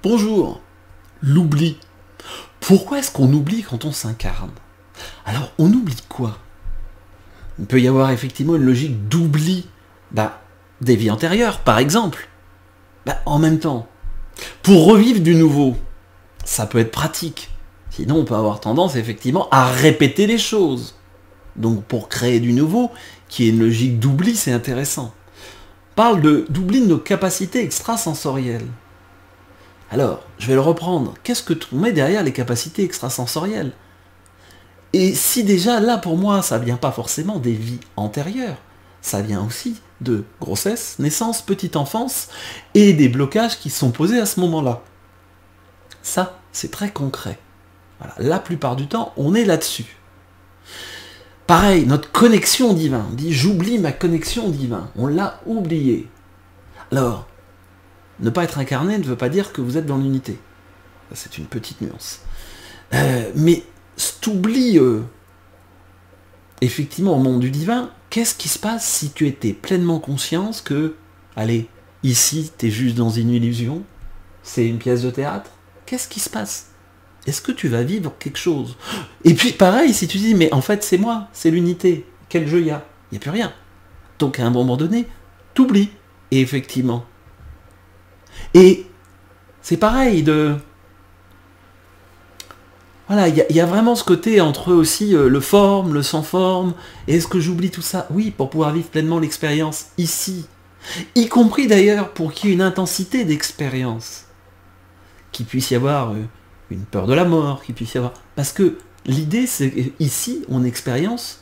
Bonjour. L'oubli. Pourquoi est-ce qu'on oublie quand on s'incarne? Alors, on oublie quoi? Il peut y avoir effectivement une logique d'oubli des vies antérieures, par exemple. En même temps, pour revivre du nouveau, ça peut être pratique. Sinon, on peut avoir tendance effectivement à répéter les choses. Donc, pour créer du nouveau, qui est une logique d'oubli, c'est intéressant. On parle d'oubli de nos capacités extrasensorielles. Alors, je vais le reprendre. Qu'est-ce que tu mets derrière les capacités extrasensorielles? Et si déjà, là, pour moi, ça vient pas forcément des vies antérieures, ça vient aussi de grossesse, naissance, petite enfance, et des blocages qui sont posés à ce moment-là. Ça, c'est très concret. Voilà. La plupart du temps, on est là-dessus. Pareil, notre connexion divine. On dit, j'oublie ma connexion divine. On l'a oublié. Alors, ne pas être incarné ne veut pas dire que vous êtes dans l'unité. C'est une petite nuance. Mais cet oubli, effectivement, au monde du divin, qu'est-ce qui se passe si tu étais pleinement conscience que, allez, ici, tu es juste dans une illusion, c'est une pièce de théâtre? Qu'est-ce qui se passe? Est-ce que tu vas vivre quelque chose? Et puis, pareil, si tu dis, mais en fait, c'est moi, c'est l'unité, quel jeu il y a? Il n'y a plus rien. Donc, à un moment donné, t'oublies. Et effectivement. Et c'est pareil de... Voilà, il y a vraiment ce côté entre aussi le forme, le sans forme. Et est-ce que j'oublie tout ça? Oui, pour pouvoir vivre pleinement l'expérience ici. Y compris d'ailleurs pour qu'il y ait une intensité d'expérience. Qu'il puisse y avoir une peur de la mort, qu'il puisse y avoir... Parce que l'idée, c'est qu'ici, on expérimente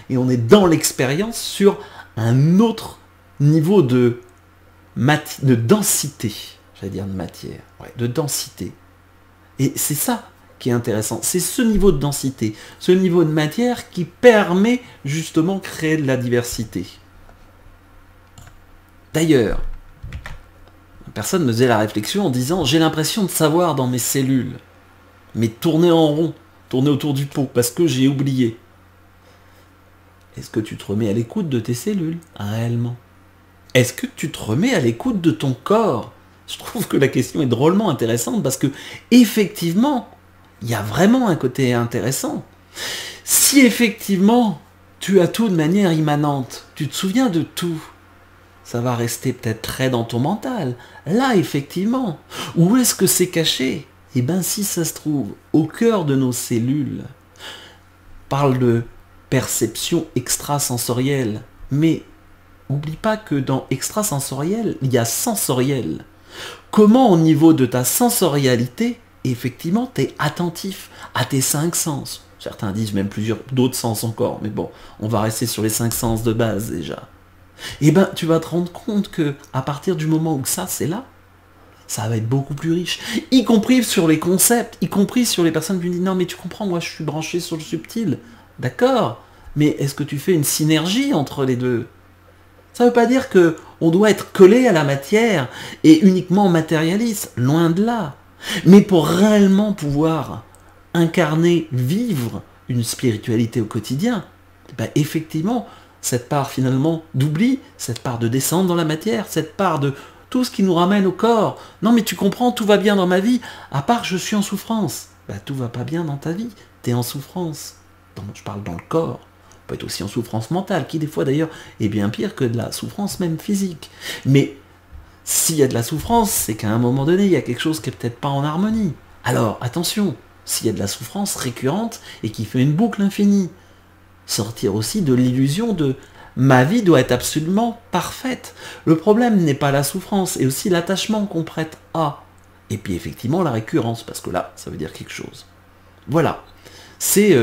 et on est dans l'expérience sur un autre niveau de densité. J'allais dire de matière. Ouais, de densité. Et c'est ça qui est intéressant. C'est ce niveau de densité, ce niveau de matière qui permet justement de créer de la diversité. D'ailleurs, personne me faisait la réflexion en disant « J'ai l'impression de savoir dans mes cellules, mais tourner en rond, tourner autour du pot, parce que j'ai oublié. » Est-ce que tu te remets à l'écoute de tes cellules, réellement? Est-ce que tu te remets à l'écoute de ton corps? Je trouve que la question est drôlement intéressante parce que, effectivement, il y a vraiment un côté intéressant. Si effectivement, tu as tout de manière immanente, tu te souviens de tout, ça va rester peut-être très dans ton mental. Là, effectivement, où est-ce que c'est caché? Eh bien, si ça se trouve, au cœur de nos cellules, on parle de perception extrasensorielle, mais n'oublie pas que dans extrasensoriel, il y a sensoriel. Comment au niveau de ta sensorialité, effectivement, tu es attentif à tes 5 sens. Certains disent même plusieurs d'autres sens encore, mais bon, on va rester sur les 5 sens de base déjà. Eh bien, tu vas te rendre compte que à partir du moment où ça, c'est là, ça va être beaucoup plus riche, y compris sur les concepts, y compris sur les personnes qui me disent « Non, mais tu comprends, moi, je suis branché sur le subtil. » D'accord, mais est-ce que tu fais une synergie entre les deux? Ça ne veut pas dire qu'on doit être collé à la matière et uniquement matérialiste, loin de là. Mais pour réellement pouvoir incarner, vivre une spiritualité au quotidien, effectivement, cette part finalement d'oubli, cette part de descendre dans la matière, cette part de tout ce qui nous ramène au corps. Non mais tu comprends, tout va bien dans ma vie, à part je suis en souffrance. Tout va pas bien dans ta vie, tu es en souffrance. Je parle dans le corps. Peut être aussi en souffrance mentale, qui des fois d'ailleurs est bien pire que de la souffrance même physique. Mais s'il y a de la souffrance, c'est qu'à un moment donné, il y a quelque chose qui est peut-être pas en harmonie. Alors, attention, s'il y a de la souffrance récurrente et qui fait une boucle infinie, sortir aussi de l'illusion de « ma vie doit être absolument parfaite ». Le problème n'est pas la souffrance, et aussi l'attachement qu'on prête à. Et puis effectivement la récurrence, parce que là, ça veut dire quelque chose. Voilà, c'est...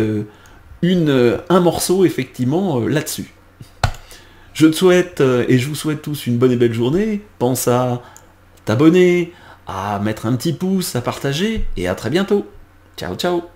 un morceau effectivement là-dessus. Je te souhaite et je vous souhaite tous une bonne et belle journée. Pense à t'abonner, à mettre un petit pouce, à partager et à très bientôt. Ciao ciao.